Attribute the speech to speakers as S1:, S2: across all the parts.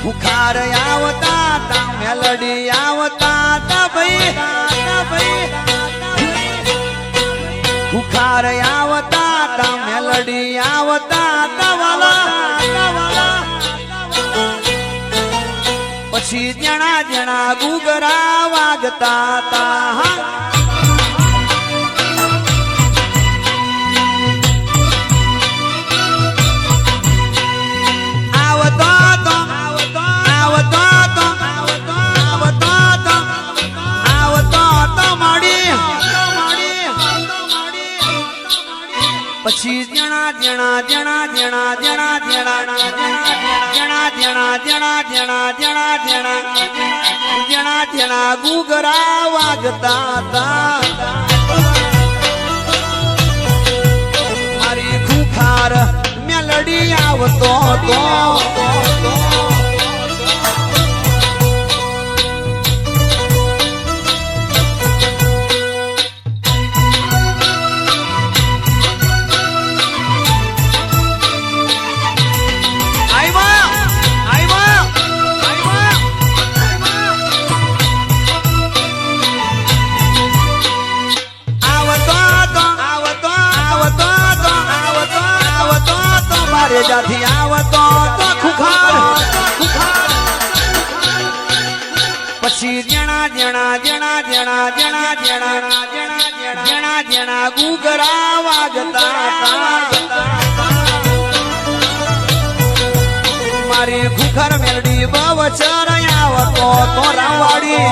S1: બુખાર આવતા તા મેલડી આવતા તા ભાઈ બુખાર આવતા તા મેલડી આવતા તા વાલા પછી જણા જણા ગુગરા વાગતા તા પછી જણા જણા જણા જણા જણા જણા જણા જણા જણા જણા જણા જણા જણા જણા ગુગરા વાગતા તા મારી ખુખાર મેલડી આવતો તો જાથી આવતો તો ખુખાર પછી જણા જણા જણા જણા જણા જણા જણા જણા ગુગરા વાગતા મારી ખુખાર મેલડી બવચર આવતો તો રાવાડી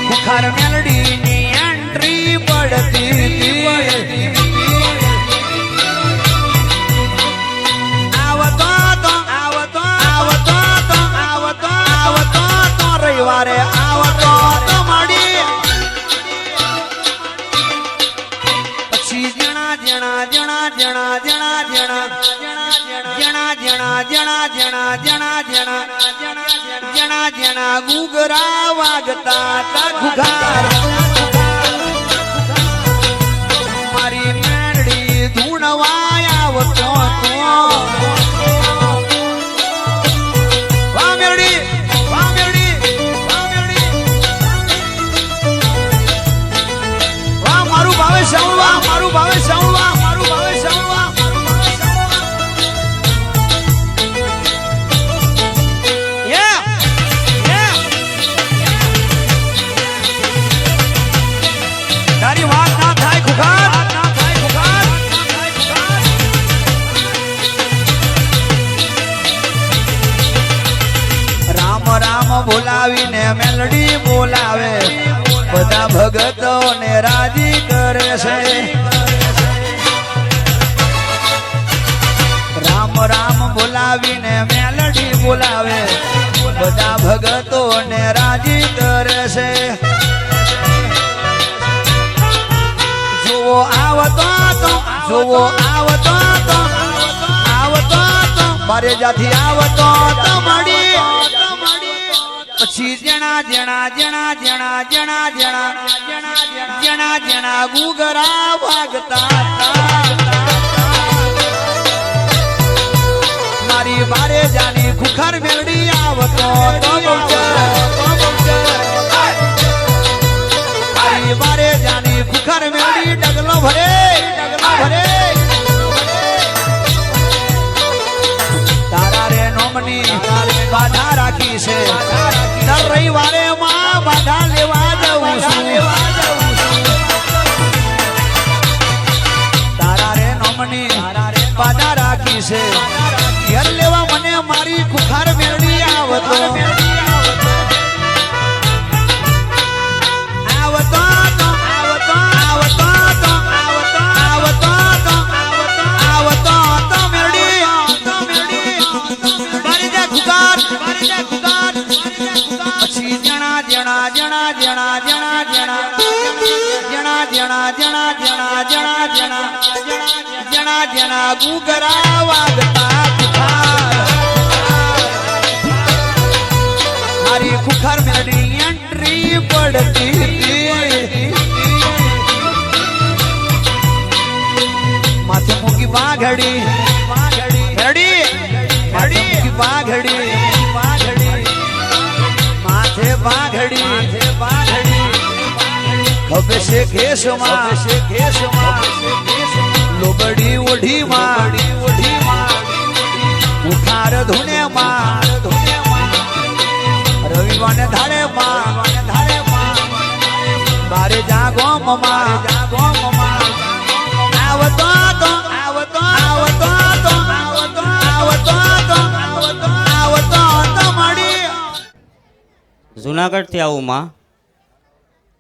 S1: ખુખાર મેલડી ની એન્ટ્રી પડતી રવિવારે આવતો તો મળી પછી જણા જણા જણા જણા જણા જણા જણા જણા જણા જણા જણા જણા જણા જણા ગુગરા વાગતા તા ખુખાર મારી મેળડી ધૂણવા આવતો મારું ભાવે સાંભળવા મારું ભાવે સાંભળવા તારી વાત ના થાય ખુખાર રામ રામ બોલાવીને મેલડી બોલાવે બધા ભગતો ને રાજી કરે છે રામ રામ બોલાવીને મેલડી બોલાવે બધા ભગતો ને રાજી કરે છે જોવો આવતો તો મારે જાથી આવતો તો મળી પછી જણા જણા જણા જણા જણા જણા જણા જણા ગુગરા વાગતા મારી બારે જાની ખુખાર મેલડી આવતો મારી બારે જાની ખુખાર મેલડી ડગલો ભરે તારા રે નોમની બાધા રાખી છે દર રવિવારે માં બાધા લેવા જવું છું તારા રે નોમની બાધા રાખી છે ઘેર લેવા મને મારી ખુખાર મેળડી આવતો જણા જણા જણા જણા જણા જણા જણા જણા જણા જણા જણા જણા જણા ગુગરા વાગતા મારી ખુખાર મેળડી એન્ટ્રી પડતી માથે મૂકી વાઘડી મેળડી પાઘડી માથે પાઘડી ખભે છે ખેસમાં લોબડી ઓઢીમાં ઉઠાર ધૂણેમાં રવિવાને ધાડેમાં બારે જાગોમમાં
S2: જુનાગઢથી આવું માં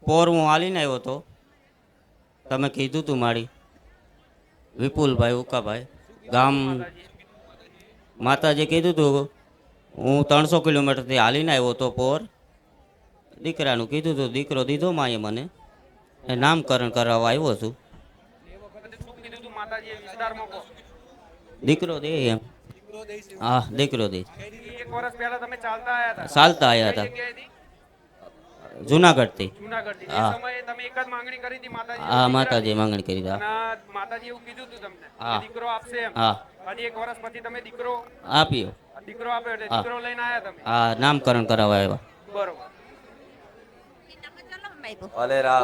S2: પોર હું હાલીને આવ્યો હતો. તમે કીધું તું મારી વિપુલભાઈ ઉકાભાઈ ગામ માતાજી કીધું તું. હું 300 કિલોમીટરથી હાલીને આવ્યો હતો પોર. દીકરાનું કીધું તું, દીકરો દીધો માએ મને. એ નામકરણ કરાવવા આવ્યો છું. દીકરો દે એમ. હા દીકરો દે. ચાલતા આવ્યા હતા જુનાગઢથી. હા હા માતાજી માંગણી કરી હતી. હા હા આપ્યો. હા નામકરણ કરાવવા આવ્યા.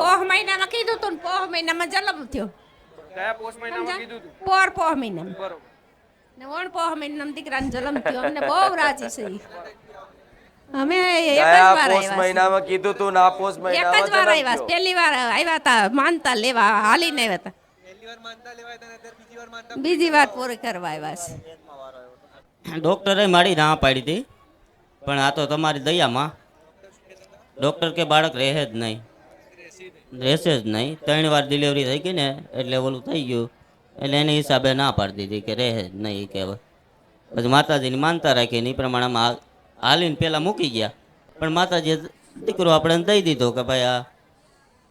S3: પોહ મહિનામાં કીધું તું ને પોહ મહિનામાં જલમ થયો. પોહ મહિનામાં ને ઓણ પોહ મહિનામાં દીકરાને જલમ થયો. અમને બહુ રાજી છે ઈ. અમે એક જ વાર આવ્યા
S4: કીધું તું ના પોસ
S3: એક જ વાર આવ્યા. પહેલી વાર આવ્યા હતા માનતા લેવા, હાલીને આવ્યા હતા. બીજી વાર પૂરી કરવા આવ્યા છે.
S2: ડૉક્ટરે મારી ના પાડી હતી, પણ આ તો તમારી દયામાં. ડૉક્ટર કે બાળક રહે જ નહીં, રહેશે જ નહીં. 3 વાર ડિલિવરી થઈ ગઈ ને એટલે ઓલું થઈ ગયું. એટલે એની હિસાબે ના પાડી દીધી કે રહે જ નહીં. કે પછી માતાજીની માનતા રાખીને એ પ્રમાણેમાં હાલીને પહેલાં મૂકી ગયા. પણ માતાજીએ દીકરો આપણે દઈ દીધો કે ભાઈ આ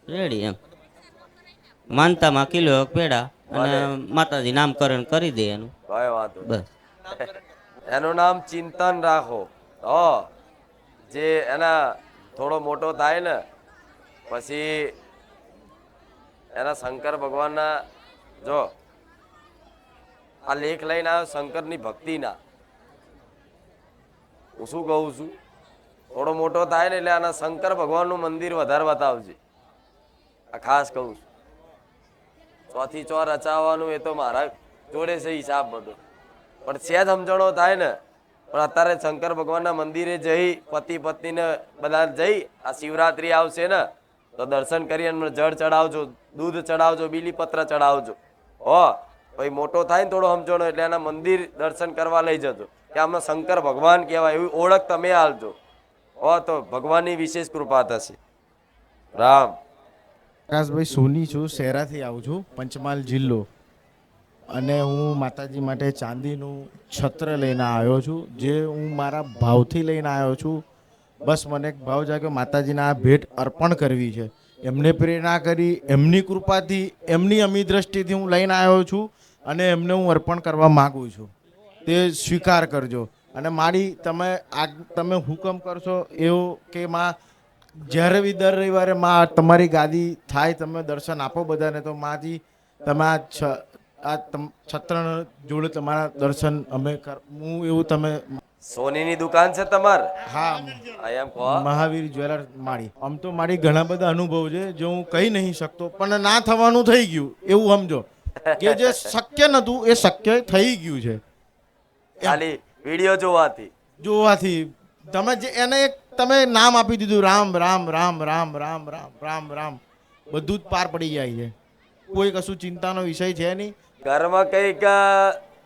S2: રેડી એમ. માનતામાં કિલો પેડા અને માતાજી નામકરણ કરી દે એનું. બસ
S4: એનું નામ ચિંતન રાખો. જે એના થોડો મોટો થાય ને પછી એના શંકર ભગવાનના જો આ લેખ લઈને આવ્યો શંકરની ભક્તિના. હું શું કહું છું, થોડો મોટો થાય ને એટલે આના શંકર ભગવાનનું મંદિર વધારે બતાવજે. આ ખાસ કહું છું. 100 થી 100 રચાવવાનું એ તો મારા જોડે છે હિસાબ બધો, પણ છે જ સમજણો થાય ને. પણ અત્યારે શંકર ભગવાનના મંદિરે જઈ પતિ પત્નીને બધા જઈ આ શિવરાત્રી આવશે ને તો દર્શન કરી અને જળ ચડાવજો, દૂધ ચડાવજો, બીલીપત્ર ચડાવજો. ભાઈ મોટો થાય ને થોડો સમજણો એટલે એના મંદિર દર્શન કરવા લઈ જજો કે આમાં શંકર ભગવાન કહેવાય એવી ઓળખ તમે આલજો. તો ભગવાનની વિશેષ કૃપા થશે. રામ.
S5: પ્રકાશભાઈ સોની છું, શહેરાથી આવું છું, પંચમહાલ જિલ્લો. અને હું માતાજી માટે ચાંદીનું છત્ર લઈને આવ્યો છું, જે હું મારા ભાવથી લઈને આવ્યો છું. બસ મને એક ભાવ જાગ્યો, માતાજીના આ ભેટ અર્પણ કરવી છે. એમને પ્રેરણા કરી, એમની કૃપાથી, એમની અમી દ્રષ્ટિથી હું લઈને આવ્યો છું અને એમને હું અર્પણ કરવા માગું છું. તે સ્વીકાર કરજો. અને મારી તમે હુકમ કરશો એવો કે માં જ્યારે બી દર રવિવારે માં તમારી ગાદી થાય, તમે દર્શન આપો બધાને, તો માજી તમે આ છત્ર જોડે તમારા દર્શન અમે હું એવું તમે.
S4: સોનીની દુકાન છે તમાર?
S5: હા, મહાવીર જ્વેલર મારી. આમ તો મારી ઘણા બધા અનુભવ છે જે હું કહી નહીં શકતો, પણ ના થવાનું થઈ ગયું એવું સમજો કે જે શક્ય નતું એ શક્ય થઈ ગયું છે.
S4: ખાલી વિડિયો જોવાથી
S5: તમે જે એને એક તમે નામ આપી દીધું, રામ રામ રામ રામ રામ રામ રામ રામ, બધું જ પાર પડી જાય છે. કોઈ કશું ચિંતાનો વિષય છે નહીં.
S4: ઘરમાં કઈક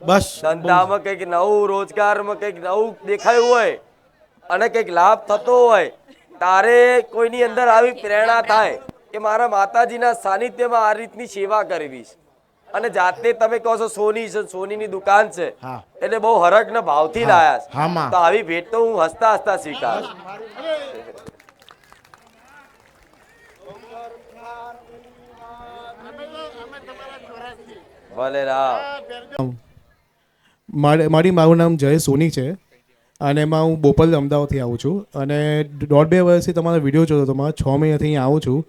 S5: બસ
S4: ધંધામાં કઈક નવું, રોજગારમાં કઈક નવું દેખાયું હોય અને કઈક લાભ થતો હોય, તારે કોઈની અંદર આવી પ્રેરણા થાય કે મારા માતાજીના સાનિધ્યમાં આ રીતની સેવા કરવી છે. અને જાતે તમે કહો છો સોની છે, સોનીની દુકાન છે, એટલે બહુ હરખ ને ભાવથી લાયા છે. તો આવી ભેટ તો હું હસતા હસતા સ્વીકારું. ભલે રામ.
S6: મારું નામ જય સોની છે અને એમાં હું બોપલ અમદાવાદથી આવું છું. અને 1.5-2 વર્ષથી તમારો વિડીયો જોતો હતો. મારા 6 મહિનાથી અહીં આવું છું.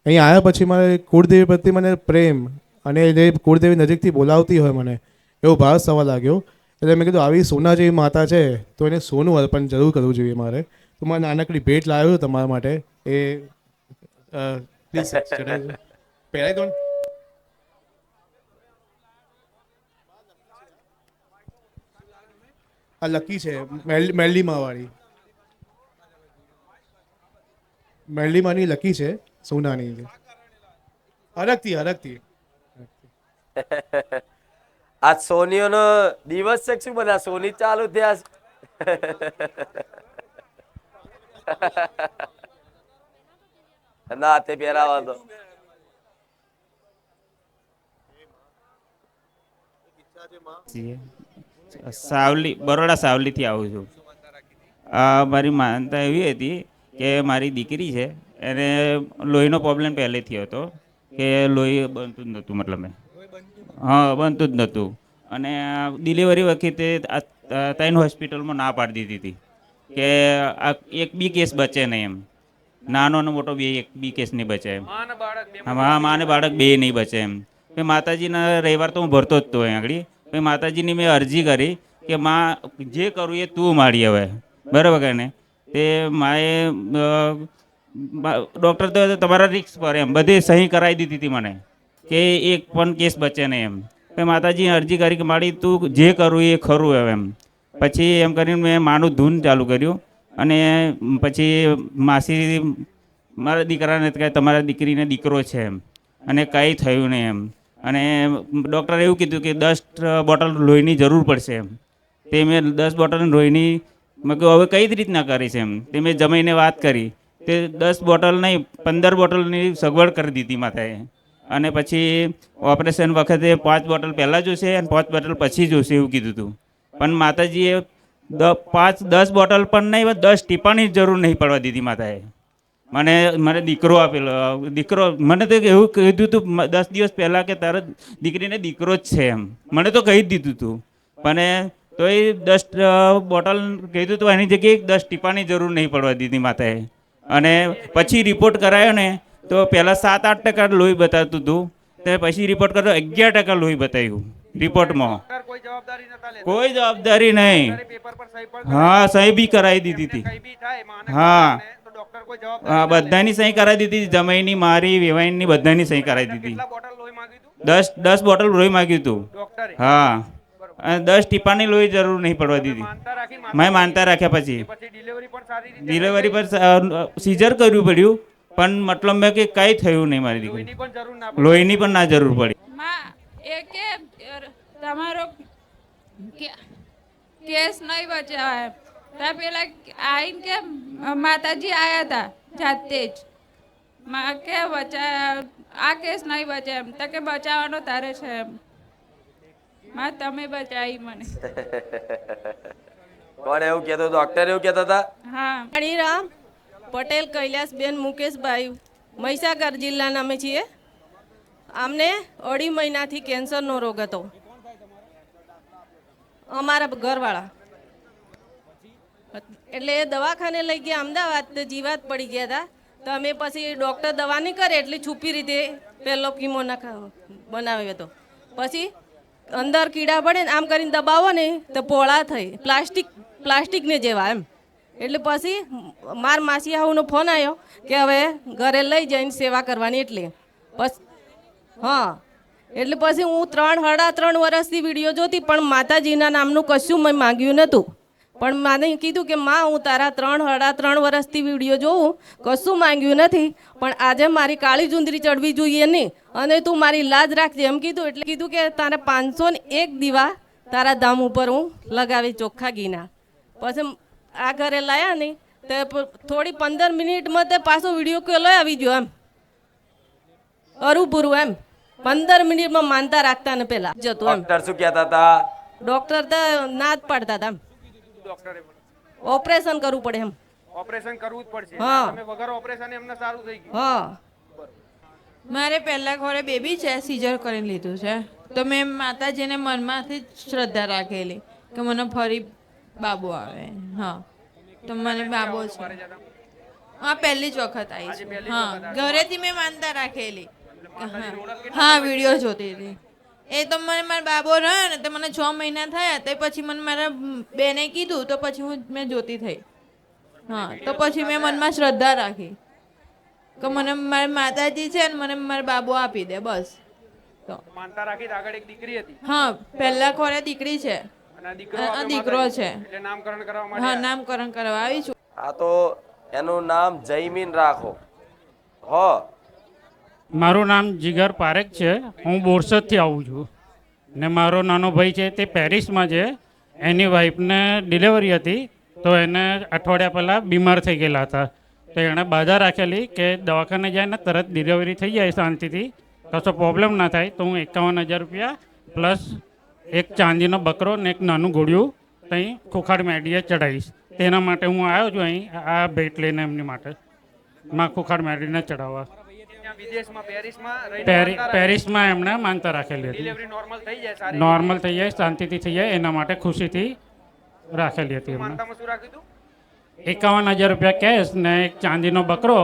S6: અહીં આવ્યા પછી મારે કુળદેવી પ્રત્યે મને પ્રેમ અને જે કુળદેવી નજીકથી બોલાવતી હોય મને એવો ભાવ થવા લાગ્યો. એટલે મેં કીધું આવી સોના જેવી માતા છે તો એને સોનું અર્પણ જરૂર કરવું જોઈએ મારે. તો મારે નાનકડી ભેટ લાવ્યો તમારા માટે. એ પ્લીઝ ચડાવી પહેરાઈ દો ને. આ લકી છે મેરડીમાં વાળી. મેરડીમાંની લકી છે, સોનાની છે. હરકતી
S4: આજ સોનીઓનો દિવસ છે કે શું? બધા સોની ચાલુ થયા છે. ના તે પહેરાવા દો.
S7: સાવલી, બરોડા સાવલીથી આવું છું. મારી માનતા એવી હતી કે મારી દીકરી છે એને લોહીનો પ્રોબ્લેમ પહેલેથી હતો કે લોહી બનતું જ નહોતું, મતલબ હા બનતું જ નહોતું. અને ડિલિવરી વખતે 3 હોસ્પિટલમાં ના પાડી દીધી હતી કે આ એક બી કેસ બચે નહીં એમ, નાનો અને મોટો એક બી કેસ નહીં બચે એમ. હા, મા અને બાળક બે નહીં બચે એમ. પછી માતાજીના રવિવાર તો હું ભરતો જ હતો અહીં આગળ. પછી માતાજીની મેં અરજી કરી કે માં જે કરું એ તું માડી હવે, બરાબર કે ને. તે માએ ડૉક્ટર તો તમારા રિક્સ પર એમ બધી સહી કરાવી દીધી હતી મને કે એક પણ કેસ બચે નહીં એમ. પછી માતાજીને અરજી કરી કે માડી તું જે કરું એ ખરું હવે એમ. પછી એમ કરીને મેં માનું ધૂન ચાલુ કર્યું. અને પછી માસી મારા દીકરાને કહે તમારા દીકરીને દીકરો છે એમ અને કંઈ થયું નહીં એમ. અને ડૉક્ટરે એવું કીધું કે 10 બોટલ લોહીની જરૂર પડશે એમ. તે મેં 10 બોટલ લોહીની મેં કહ્યું હવે કઈ રીતના કરીશ એમ. તે મેં જમાઈને વાત કરી, તે 10 બોટલ નહીં 15 બોટલની સગવડ કરી દીધી માતાએ. અને પછી ઓપરેશન વખતે 5 બોટલ પહેલાં જોશે અને 5 બોટલ પછી જોશે એવું કીધું હતું. પણ માતાજીએ 10 બોટલ પણ નહીં, 10 ટીપાની જરૂર નહીં પડવા દીધી માતાએ. મને દીકરો આપેલો. દીકરો મને તો એવું કીધું હતું 10 દિવસ પહેલાં કે તારા દીકરીને દીકરો જ છે એમ, મને તો કહી જ દીધું હતું. પણ તો એ 10 બોટલ કીધું હતું એની જગ્યાએ 10 ટીપાની જરૂર નહીં પડવા દીધી માતાએ. અને પછી રિપોર્ટ કરાયો ને તો પહેલાં 7-8% લોહી બતાવતું હતું, તે પછી રિપોર્ટ કર્યો 11% લોહી બતાવ્યું રિપોર્ટમાં. કોઈ જવાબદારી નહીં. હા, સહી બી કરાવી દીધી હતી. હા હા, બધાની સહી કરાવી દીધી. જમાઈની, મારી, વેવાઈની બધાની સહી કરાવી દીધી. 10 બોટલ લોહી માગ્યું હતું. હા, અને 10 ટીપાની લોહી જરૂર નહીં પડવા દીધી. મેં માનતા રાખ્યા. પછી ડિલિવરી પર સીઝર કરવું પડ્યું, પણ મતલબ મેં કે કંઈ થયું નહીં મારી દીકરી. લોહીની પણ ના જરૂર પડી.
S8: માં એ કે તમારો કેસ નહીં બચાવે. ત્યાં પેલા આવીને કે માતાજી આવ્યા હતા જાતે જ માં કે આ કેસ નહીં બચે એમ. તો કે બચાવવાનો તારે છે એમ. માં તમે બચાવી મને.
S4: કોણ એવું કહેતો? ડોક્ટર એવું કહેતા હતા?
S8: હા,
S3: રામ પટેલ કૈલાસબેન મુકેશભાઈ, મહીસાગર જિલ્લાના અમે છીએ. અમને 2.5 મહિનાથી કેન્સરનો રોગ હતો. અમારા ઘરવાળા એટલે એ દવાખાને લઈ ગયા અમદાવાદ, જીવાત પડી ગયા હતા. તો અમે પછી ડૉક્ટર દવા નહીં કરે એટલે છુપી રીતે પહેલો કીમો બનાવ્યો હતો. પછી અંદર કીડા પડે ને આમ કરીને દબાવો ને તો પોળા થઈ પ્લાસ્ટિકને જેવા એમ. એટલે પછી મારા માસી આવુનો ફોન આવ્યો કે હવે ઘરે લઈ જઈને સેવા કરવાની. એટલે બસ હા, એટલે પછી હું 3-3.5 વર્ષથી વિડીયો જોતી, પણ માતાજીના નામનું કશું મેં માંગ્યું નહોતું. પણ માને કીધું કે માં હું તારા 3-3.5 વર્ષથી વિડીયો જોઉં, કશું માંગ્યું નથી, પણ આજે મારી કાળી ચુંદરી ચડવી જોઈએ નહીં અને તું મારી લાજ રાખજે એમ કીધું. એટલે કીધું કે તારે 501 દીવા તારા ધામ ઉપર હું લગાવી ચોખ્ખા ઘીના. પછી આ ઘરે લાયા નહીં તો થોડી 15 મિનિટમાં તે પાછો વિડીયો કોલ આવી ગયો એમ, અરુપુરું એમ. 15 મિનિટમાં માનતા રાખતા ને પેલા જતું એમ.
S4: ડોક્ટર શું કહેતા હતા?
S3: ડોક્ટર તો ના જ પાડતા હતા એમ. ઓપરેશન કરવું પડે એમ.
S9: ઓપરેશન કરવું જ પડશે.
S3: હા.
S9: તમે વગર ઓપરેશન એમને સારું થઈ ગયું.
S3: હા,
S8: મારે પહેલા ઘરે બેબી છે, સીઝર કરીને લીધું છે. તો મેં માતાજીને મનમાંથી જ શ્રદ્ધા રાખેલી કે મને ફરી બાબો આવે. હા, તો મને બાબો છે. હા, પહેલી જ વખત આવી છે. હા, ઘરેથી મેં માનતા રાખેલી. હા, વિડીયો જોતી હતી. એ તો મને મારા બાબો રહ્યો ને તો મને 6 મહિના થયા તે પછી મને મારા બેને કીધું તો પછી મેં જોતી થઈ. હા તો પછી મેં મનમાં શ્રદ્ધા રાખી કે મને મારી માતાજી છે ને મને મારા બાબો આપી દે બસ. તો
S9: માનતા રાખી તો આગળ એક દીકરી હતી
S8: હા પહેલા ખોરે દીકરી છે
S9: અને આ દીકરો
S8: આ
S9: આપ્યો
S8: દીકરો
S9: માતાજી.
S8: છે.
S9: એટલે નામકરણ કરવા
S8: હા
S9: માટે
S8: નામકરણ કરવા આવી છું.
S4: આ તો એનું નામ જયમીન રાખો. હો
S10: મારું નામ જીગર પારેખ છે. હું બોરસદથી આવું છું ને મારો નાનો ભાઈ છે તે પેરિસમાં છે. એની વાઈફને ડિલિવરી હતી તો એને અઠવાડિયા પહેલાં બીમાર થઈ ગયેલા હતા તો એણે બાધા રાખેલી કે દવાખાને જાય ને તરત ડિલિવરી થઈ જાય શાંતિથી, કશો પ્રોબ્લેમ ના થાય. તો હું 51,000 રૂપિયા પ્લસ એક ચાંદીનો બકરો ને એક નાનું ઘોડિયું ત્યાં ખોખાડ મેડીએ ચડાવીશ. તેના માટે હું આવ્યો છું અહીં આ ભેટ લઈને એમની માટે માં ખોખાડ મેડીને ચડાવવા.
S9: ત્યાં વિદેશમાં પેરિસમાં રહીને માનતા રાખી.
S10: પેરિસમાં એમણે માનતા રાખેલી હતી.
S9: ડિલિવરી નોર્મલ થઈ જાય સારી
S10: નોર્મલ થઈ જાય, શાંતિથી થઈ જાય એના માટે ખુશીથી રાખેલી હતી એમણે.
S9: માનતામાં શું રાખ્યું હતું
S10: 51,000 રૂપિયા કેશ ને એક ચાંદીનો બકરો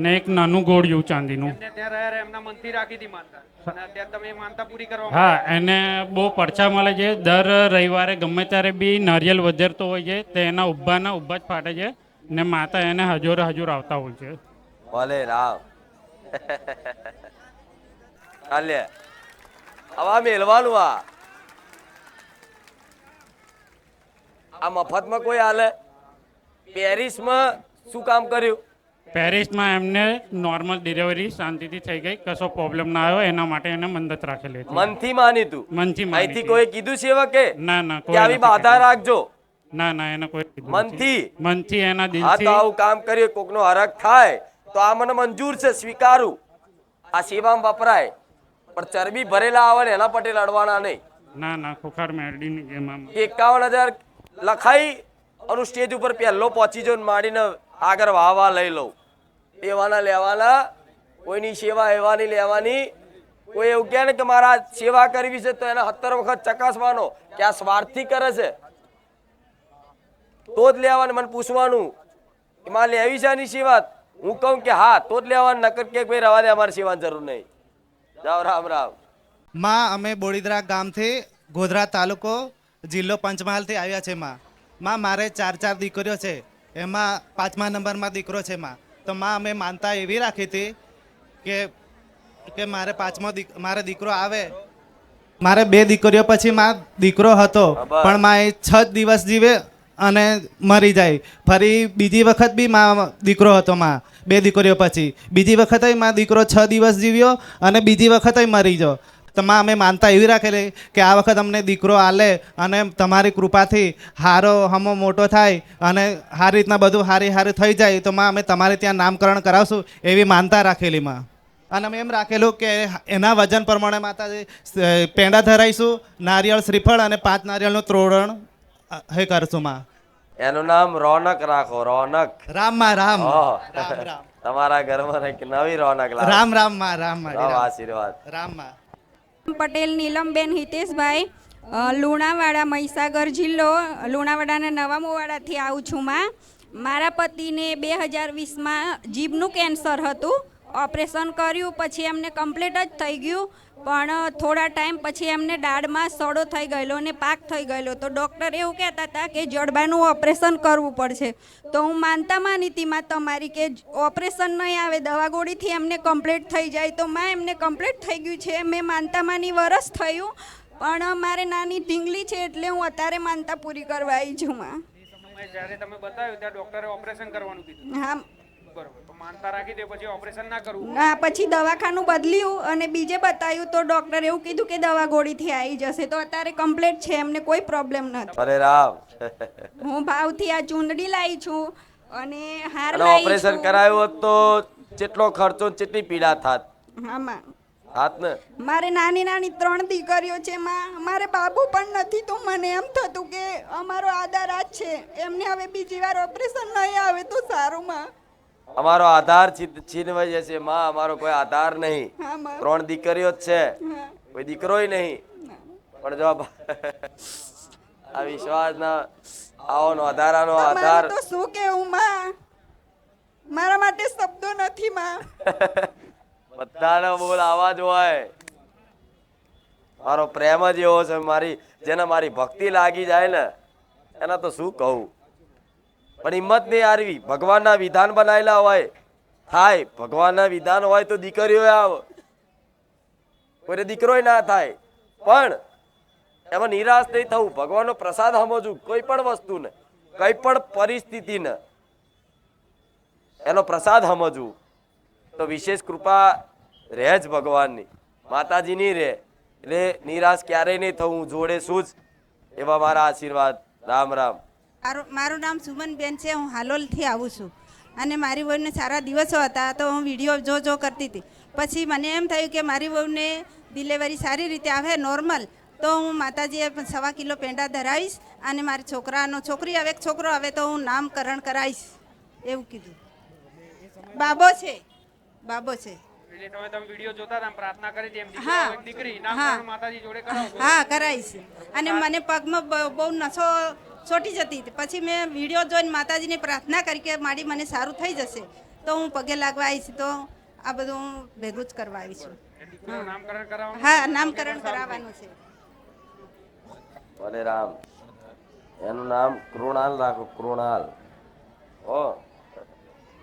S10: ને એક નાનું ઘોડિયું ચાંદીનું.
S9: એમને ત્યાં રહ્યા એમના મનથી રાખી હતી માનતા અને અત્યારે તમે એ માનતા પૂરી કરવા
S10: હા, એને બહુ પડછા મળે છે. દર રવિવારે ગમે ત્યારે બી નારિયેલ વધેરતો હોય છે તે એના ઉભા જ ફાટે છે ને માતા એને હજોર આવતા હોય છે.
S4: ભલે રામ. ચાલે આવા મેલવાનું આ મફતમાં કોઈ હાલે. પેરિસમાં શું કામ કર્યું?
S10: પેરિસમાં એમને નોર્મલ ડિલિવરી શાંતિથી થઈ ગઈ, કશો પ્રોબ્લેમ ના આવ્યો. એના માટે એને મંદત રાખેલી હતી.
S4: મનથી માની તું?
S10: મનથી માની
S4: અહીંથી
S10: હતી.
S4: કોઈ કીધું છે કે
S10: ના ના
S4: કે આવી બાધા રાખજો?
S10: ના એને કોઈ કીધું નથી.
S4: મનથી?
S10: મનથી એના
S4: હા તો
S10: દિલથી.
S4: આવું કામ કર્યું, કોકનો હરખ થાય તો આ મને મંજૂર છે, સ્વીકારું. આ સેવામાં વપરાય પણ ચરબી ભરેલા આવે ને એના પટેલ અડવાના નહીં.
S10: ના ખોખાર મેરડીની જેમ આમ
S4: 51,000 લખાઈ અને સ્ટેજ ઉપર પહેલો પહોંચી જો માડીને આગળ વાહ લઈ લઉં. દેવાના લેવાના, કોઈની સેવા એવાની લેવાની. કોઈ એવું કહે ને કે મારા સેવા કરવી છે તો એને 70 વખત ચકાસવાનો કે આ સ્વાર્થથી કરે છે તો જ લેવાનું. મને પૂછવાનું કે માં લેવી છે આની સેવા? હું કહું કે હા તો જ લેવાનું, નકર કે ભાઈ રવા દે, અમારી સેવાની જરૂર નહીં. જાઓ રામ રામ.
S11: માં અમે બોડીદરા ગામથી ગોધરા તાલુકો જિલ્લો પંચમહાલથી આવ્યા છે. માં મારે 4 દીકરીઓ છે, એમાં 5મા નંબરમાં દીકરો છે. તો માં અમે માનતા એવી રાખી હતી કે મારે મારે દીકરો આવે. મારે 2 દીકરીઓ પછી માં દીકરો હતો પણ માં એ 6 દિવસ જીવે અને મરી જાય. ફરી બીજી વખત બી માં દીકરો હતો. માં 2 દીકરીઓ પછી બીજી વખતે માં દીકરો 6 દિવસ જીવ્યો અને બીજી વખતે મરી ગયો. તો માં અમે માનતા એવી રાખેલી કે આ વખત અમને દીકરો આલે અને તમારી કૃપાથી હારો હમો મોટો થાય અને સારી રીતના બધું હારી થઈ જાય તો માં અમે તમારે ત્યાં નામકરણ કરાવશું એવી માનતા રાખેલી. માં અને અમે એમ રાખેલું કે એના વજન પ્રમાણે માતાજી પેંડા ધરાઈશું, નારિયેળ શ્રીફળ અને 5 નારિયેળનું ત્રોરણ હે કરશું. માં
S4: એનું નામ રોનક રાખો. રોનક.
S11: રામ માં રામ
S4: ઓહ.
S11: રામ
S4: તમારા ઘરમાં એક નવી રોનક લાવો.
S11: રામ રામ માં રામ માં
S4: રામ આશીર્વાદ.
S11: રામ માં.
S12: પટેલ નીલમબેન હિતેશભાઈ, લુણાવાડા, મહીસાગર જિલ્લો, લુણાવાડાના નવા મોવાડાથી આવું છું. મારા પતિને 2020માં જીભનું કેન્સર હતું. ઓપરેશન કર્યું પછી એમને કમ્પ્લીટ જ થઈ ગયું પણ થોડા ટાઈમ પછી એમને દાઢમાં સડો થઈ ગયેલો અને પાક થઈ ગયેલો. તો ડૉક્ટર એવું કહેતા હતા કે જડબાનું ઓપરેશન કરવું પડશે. તો હું માનતા માની હતી માં તમારી કે ઓપરેશન નહીં આવે, દવા ગોળીથી એમને કમ્પ્લીટ થઈ જાય. તો માં એમને કમ્પ્લીટ થઈ ગયું છે. મેં માનતા માની વરસ થયું પણ મારે નાની ઢીંગલી છે એટલે હું અત્યારે માનતા પૂરી કરવા આવી છું. માં
S9: સમયે જ્યારે તમે બતાવ્યું ત્યાં ડોક્ટરે ઓપરેશન કરવાનું કીધું.
S12: હા
S9: બરોબર. તો માનતા રાખી દે પછી ઓપરેશન ના કરવું.
S12: ના, પછી દવાખાનું બદલ્યું અને બીજે બતાવ્યું તો ડૉક્ટરે એવું કીધું કે દવા ગોળીથી આવી જશે. તો અત્યારે કમ્પ્લીટ છે, એમને કોઈ પ્રોબ્લેમ નથી.
S4: અરે રામ.
S12: હું ભાવથી આ ચૂંદડી લાવી છું અને હાર
S4: અને
S12: લાવી
S4: ઓપરેશન
S12: છું.
S4: કરાયું હોત તો કેટલો ખર્ચો, કેટલી પીડા થાત?
S12: હામાં
S4: થાત ને.
S12: મારે નાની 3 દીકરીઓ છે. મારે બાબુ પણ નથી. તો મને એમ થતું કે અમારો આધાર આ જ છે. એમને હવે બીજી વાર ઓપરેશન નહીં આવે તો સારું. માં
S4: અમારો આધાર છીનવાઈ જશે. માં અમારો કોઈ આધાર નહીં.
S12: હા માં.
S4: 3 દીકરીઓ જ છે,
S12: હા.
S4: કોઈ દીકરોય નહીં. પણ જો આ વિશ્વાસના આવો આધારાનો આધાર.
S12: મારે તો શું કેવું માં, મારા માટે શબ્દો નથી. માં
S4: બધાનો બોલ આવાજ હોય. મારો પ્રેમ જ એવો છે, જેને મારી ભક્તિ લાગી જાય ને એના તો શું કહું. પણ હિંમત નહીં હારવી. ભગવાનના વિધાન બનાવેલા હોય થાય, ભગવાનના વિધાન હોય તો દીકરીઓ આવે, કોઈને દીકરો ના થાય. પણ એમાં નિરાશ નહીં થવું. ભગવાનનો પ્રસાદ સમજવું. કોઈ પણ વસ્તુને, કઈ પણ પરિસ્થિતિને એનો પ્રસાદ સમજવું. તો વિશેષ કૃપા રહે જ ભગવાનની, માતાજીની રહે. એટલે નિરાશ ક્યારેય નહીં થવું. જોડે શું જ એવા મારા આશીર્વાદ. રામ રામ.
S13: મારું નામ સુમનબેન છે. હું હાલોલથી આવું છું અને મારી વહુને સારા દિવસો હતા તો હું વિડીયો જો કરતી હતી. પછી મને એમ થયું કે મારી વહુને ડિલિવરી સારી રીતે આવે, નોર્મલ, તો હું માતાજીએ 1.25 કિલો પેંડા ધરાવીશ અને મારી છોકરી આવે, છોકરો આવે તો હું નામકરણ કરાવીશ એવું કીધું. બાબો છે.
S9: એટલે તમે વિડીયો જોતા હતા, પ્રાર્થના કરી હતી એમ
S13: હા.
S9: દીકરી
S13: હા.
S9: નામ માતાજી જોડે કરાવો.
S13: હા, કરાવીશ. અને મને પગમાં બહુ નસો છોટી જતી હતી. પછી મેં વિડીયો જોઈને માતાજીની પ્રાર્થના કરી કે મારી મને સારું થઈ જશે તો હું પગે લાગવા આવીશ. તો આ બધું હું ભેગું જ કરવા આવી છું.
S9: નામકરણ કરાવવાનું.
S13: હા, નામકરણ કરાવવાનું છે.
S4: ભલે રામ. એનું નામ કૃણાલ રાખો. કૃણાલ. ઓ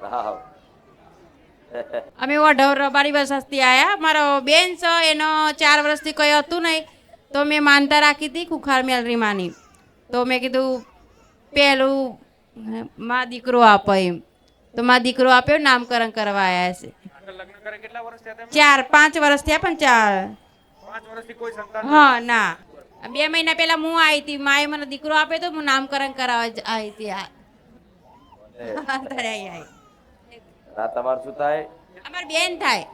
S4: રામ.
S8: અમે વઢવ રબારી વસાસથી આવ્યા. મારો બેન છે, એનો 4 વર્ષથી કંઈ હતું નહીં, તો મેં માનતા રાખી હતી કુખાર મેલરી માની. તો મેં કીધું પહેલું માં દીકરો આપો એમ, તો માં દીકરો આપ્યો, નામકરણ કરવા આવ્યા છે.
S9: લગ્ન કરે કેટલા વર્ષ થયા?
S8: 4-5 વર્ષ થયા, પણ
S9: 5 વર્ષથી કોઈ સંતાન
S8: હા ના. 2 મહિના પહેલા હું આવી હતી, માએ મને દીકરો આપ્યો તો હું નામકરણ કરાવવા આવી હતી.
S4: તમારું શું થાય?
S8: અમારી બેન થાય.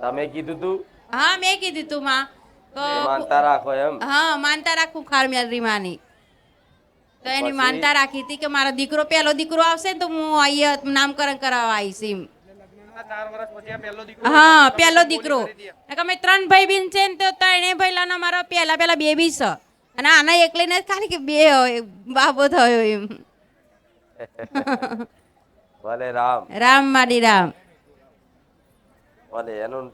S4: તમે કીધું તું?
S8: હા, મેં કીધું તું માં.
S4: માનતા રાખો એમ?
S8: હા, માનતા રાખું ખાર મેલરી માની. તો એની માનતા રાખી હતી કે મારો દીકરો, પહેલો દીકરો આવશે ને તો હું અહીંયા નામકરણ કરાવવા આવીશ એમ.
S9: 4 વર્ષ પછી આ પહેલો દીકરો.
S8: હા, પહેલો દીકરો. અમે 3 ભાઈ બેન છે ને, તો 3 ભાઈલાનો મારો પહેલા બેબી છે અને આના એકલીને ખાલી કે 2 બાબો થયો એમ.
S4: ભલે રામ.
S8: રામ માડી રામ.
S4: ભલે. એનું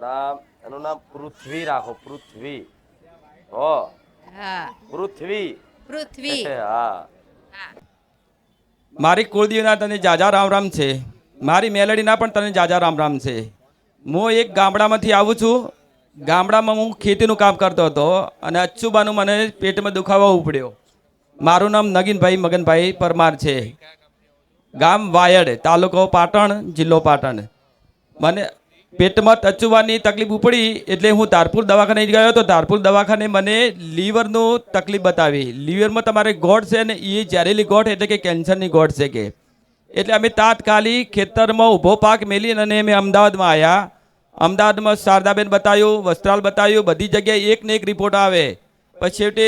S4: નામ પૃથ્વી રાખો. પૃથ્વી. હો.
S8: હા,
S4: પૃથ્વી. હા.
S14: મારી કુળદેવીના તને જાજા રામ રામ છે. મારી મેલડીના પણ તને જાજા રામ રામ છે. હું એક ગામડામાંથી આવું છું. ગામડામાં હું ખેતીનું કામ કરતો હતો અને અચ્છુબાનું મને પેટમાં દુખાવો ઉપડ્યો. મારું નામ નગીનભાઈ મગનભાઈ પરમાર છે. ગામ વાયડ, તાલુકો પાટણ, જિલ્લો પાટણ. મને પેટમાં અચ્છુબાની તકલીફ ઉપડી એટલે હું ધારપુર દવાખાને ગયો હતો. ધારપુર દવાખાને મને લીવરનું તકલીફ બતાવી. લીવરમાં તમારે ગોઠ છે ને, એ ઝેરેલી ગોઠ એટલે કે કેન્સરની ગોઠ છે કે. એટલે અમે તાત્કાલિક ખેતરમાં ઊભો પાક મેલી અને અમે અમદાવાદમાં આવ્યા. અમદાવાદમાં શારદાબેન બતાવ્યું, વસ્ત્રાલ બતાવ્યું, બધી જગ્યાએ એક ને એક રિપોર્ટ આવે. પછી છેવટે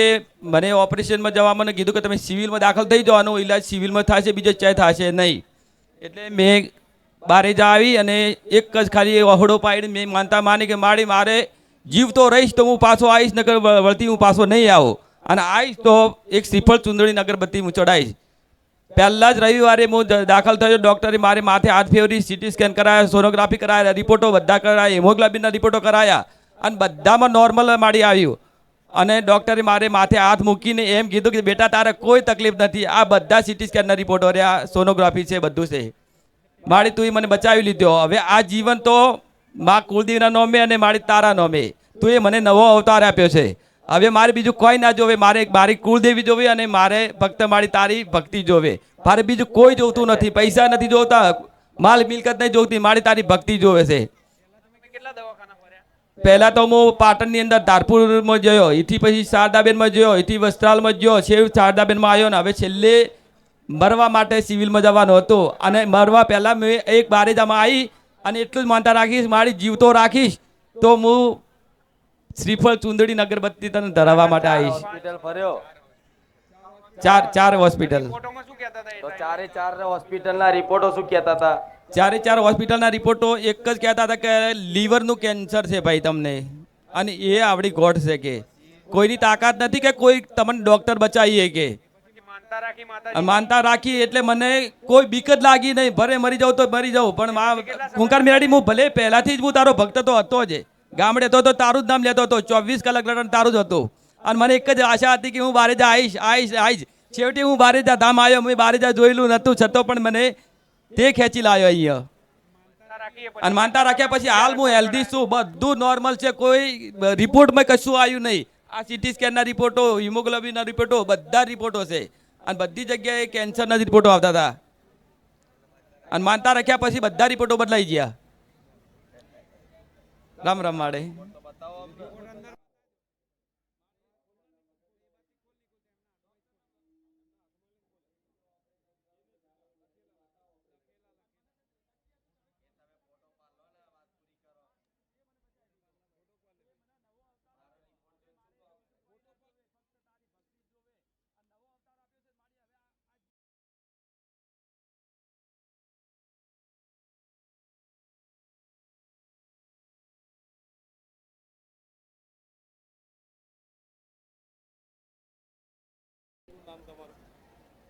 S14: મને ઓપરેશનમાં જવા મને કીધું કે તમે સિવિલમાં દાખલ થઈ જાઓ, આનો ઇલાજ સિવિલમાં થશે, બીજો ક્યાંય થશે નહીં. એટલે મેં બારે જ આવી અને એક જ ખાલી વહોડો પાડી મેં માનતા માની કે મારે જીવતો રહીશ તો હું પાછો આવીશ, નકર વળતી હું પાછો નહીં આવું. અને આવીશ તો એક શ્રીફળ ચુંદડી અગરબત્તી હું ચડાવીશ. પહેલા જ રવિવારે હું દાખલ થયો. ડૉક્ટરે મારે માથે હાથ ફેરવી, સીટી સ્કેન કરાયા, સોનોગ્રાફી કરાયા, રિપોર્ટો બધા કરાયા, હિમોગ્લોબિનના રિપોર્ટો કરાયા અને બધામાં નોર્મલ મારી આવ્યું. અને ડૉક્ટરે મારે માથે હાથ મૂકીને એમ કીધું કે બેટા તારે કોઈ તકલીફ નથી, આ બધા સીટી સ્કેનના રિપોર્ટો રહ્યા, સોનોગ્રાફી છે, બધું છે. મારી તું મને બચાવી લીધો. હવે આ જીવન તો મા કુળદેવીના નોમે અને મારી તારા નોમે તું એ મને નવો અવતાર આપ્યો છે. હવે મારે બીજું કોઈ ના જોવે. મારી કુળદેવી જોવે અને મારે ફક્ત મારી તારી ભક્તિ જોવે. મારે બીજું કોઈ જોતું નથી. પૈસા નથી જોતા, માલ મિલકત નહીં જોતી, મારી તારી ભક્તિ જોવે છે. પહેલા તો હું પાટણની અંદર ધારપુરમાં ગયો, એથી પછી શારદાબેનમાં ગયો, એથી વસ્ત્રાલમાં ગયો, છેવ શારદાબેનમાં આવ્યો ને હવે છેલ્લે મરવા માટે સિવિલમાં જવાનો હતો. અને મરવા પહેલાં મેં એક બારેજામાં આવી અને એટલું જ માનતા રાખીશ, મારી જીવતો રાખીશ તો હું શ્રીફળ ચુંદડી અગરબત્તી તને ધરાવવા માટે આવીશ.
S4: હોસ્પિટલ ફર્યો?
S14: 4 હોસ્પિટલ.
S4: તો 4 હોસ્પિટલના રિપોર્ટો શું કહેતા હતા?
S14: 4 હોસ્પિટલના રિપોર્ટો એક જ કહેતા હતા કે લીવરનું કેન્સર છે ભાઈ તમને, અને એ આવડી ગોઠ છે કે કોઈની તાકાત નથી કે કોઈ તમને ડૉક્ટર બચાવીએ કે. માનતા રાખી એટલે મને કોઈ બીક જ લાગી નહીં. ભલે મરી જાઉં તો મરી જાઉં, પણ કુંકાર મેળાડી હું ભલે પહેલાથી જ હું તારો ભક્ત તો હતો જ. ગામડે તો તારું જ નામ લેતો હતો, 24 કલાક લડન તારું જ હતું. અને મને એક જ આશા હતી કે હું બારેજા આવીશ. છેવટે હું બારેજા ધામ આવ્યો. મેં બારેજા જોયેલું નહોતું, છતાં પણ મને તે ખેંચી લાવ્યો અહીંયા. અને માનતા રાખ્યા પછી હાલ હું હેલ્ધી છું, બધું નોર્મલ છે, કોઈ રિપોર્ટમાં કશું આવ્યું નહીં. આ સીટી સ્કેનના રિપોર્ટો, હિમોગ્લોબિનના રિપોર્ટો, બધા રિપોર્ટો છે. અને બધી જગ્યાએ કેન્સરના રિપોર્ટો આવતા હતા. અને માનતા રાખ્યા પછી બધા રિપોર્ટો બદલાઈ ગયા. રામ રામ માડે.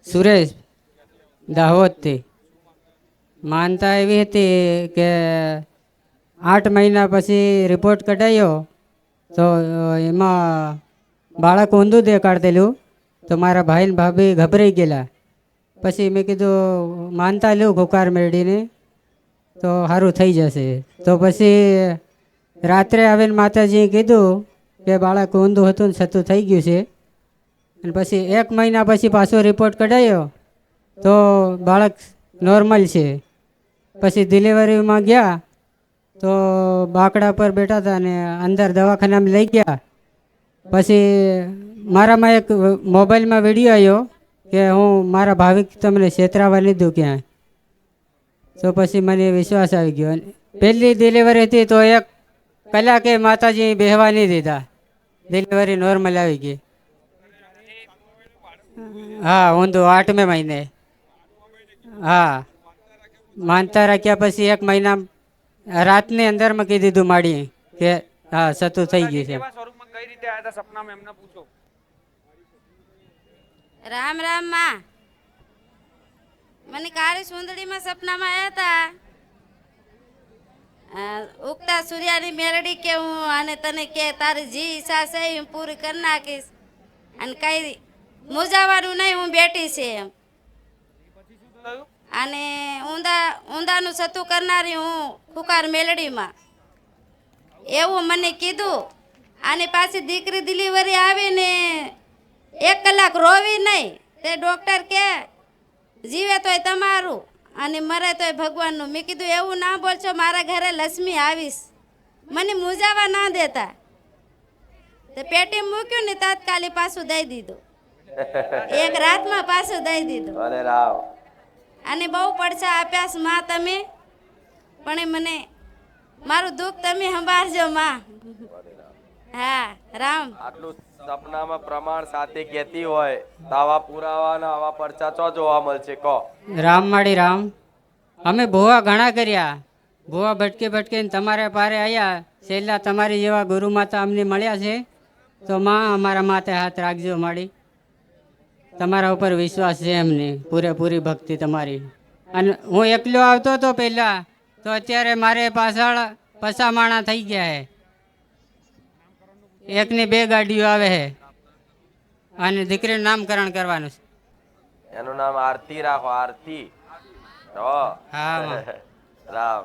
S15: સુરેશ દાહોદથી. માનતા એવી હતી કે 8 મહિના પછી રિપોર્ટ કઢાયો તો એમાં બાળક ઊંધું દેખાડતેલું. તો મારા ભાઈ ને ભાભી ગભરાઈ ગયેલા. પછી મેં કીધું માનતા લેવું ખુકાર મેળવીને તો સારું થઈ જશે. તો પછી રાત્રે આવીને માતાજીએ કીધું કે બાળક ઊંધું હતું ને છતું થઈ ગયું છે. અને પછી 1 મહિના પછી પાછો રિપોર્ટ કઢાયો તો બાળક નોર્મલ છે. પછી ડિલિવરીમાં ગયા તો બાકડા પર બેઠા હતા ને અંદર દવાખાનામાં લઈ ગયા. પછી મારામાં એક મોબાઈલમાં વિડીયો આવ્યો કે હું મારા ભાવિક તમને છેતરાવા લીધું ક્યાંય. તો પછી મને વિશ્વાસ આવી ગયો. પહેલી ડિલિવરી હતી તો 1 કલાકે માતાજી બેહવા નહીં દીધા, ડિલિવરી નોર્મલ આવી ગઈ. હા, ઊંધું 8મે મહિને. હા, માનતા રાખ્યા પછી 1 મહિના રાતની અંદરમાં કહી દીધું માડી કે હા સતું થઈ ગયું છે.
S9: કેવા સ્વરૂપમાં કઈ રીતે આયા હતા સપનામાં એમને પૂછો.
S16: રામ રામ માં, મને કાળી સુંદડીમાં સપનામાં આવ્યા હતા. ઉગતા સૂર્યની મેરડી કે હું અને તને કે તારી જી ઈચ્છા છે હું પૂરી કરી નાખીશ અને કઈ મૂંઝાવાનું નહીં, હું બેઠી છે એમ. અને ઊંધાનું સતું કરનારી હું ખુકાર મેલડીમાં એવું મને કીધું. અને પાછી દીકરી ડિલિવરી આવીને 1 કલાક રોવી નહીં. તે ડૉક્ટર કે જીવે તોય તમારું અને મરે તોય ભગવાનનું. મેં કીધું એવું ના બોલશો, મારા ઘરે લક્ષ્મી આવીશ, મને મૂંઝાવા ના દેતા. તે પેટી મૂક્યું ને તાત્કાલિક પાછું દઈ દીધું, 1 રાતમાં પાછું દઈ દીધું. અને બહુ પડછા આપ્યા છે માં તમે, પણ એ મને મારું દુઃખ તમે સંભાળજો માં. હા રામ.
S4: આટલું સપનામાં પ્રમાણ સાથે કહેતી હોય તો આવા પુરાવાના આવા પરચા ચો જોવા મળશે કહો.
S15: રામ માડી રામ. અમે ભોવા ઘણા કર્યા, ભોવા ભટકી ભટકીને તમારે પારે આવ્યા. છેલ્લા તમારી જેવા ગુરુ માતા અમને મળ્યા છે. તો માં અમારા માથે હાથ રાખજો માડી, તમારા ઉપર વિશ્વાસ છે એમને, પૂરેપૂરી ભક્તિ તમારી. અને હું એકલો આવતો હતો પહેલાં, તો અત્યારે મારે પાછળ 50 માણા થઈ ગયા છે. 1ની 2 ગાડીઓ આવે છે અને દીકરીનું નામકરણ કરવાનું છે.
S4: એનું નામ આરતી રાખો, આરતી. હા રામ.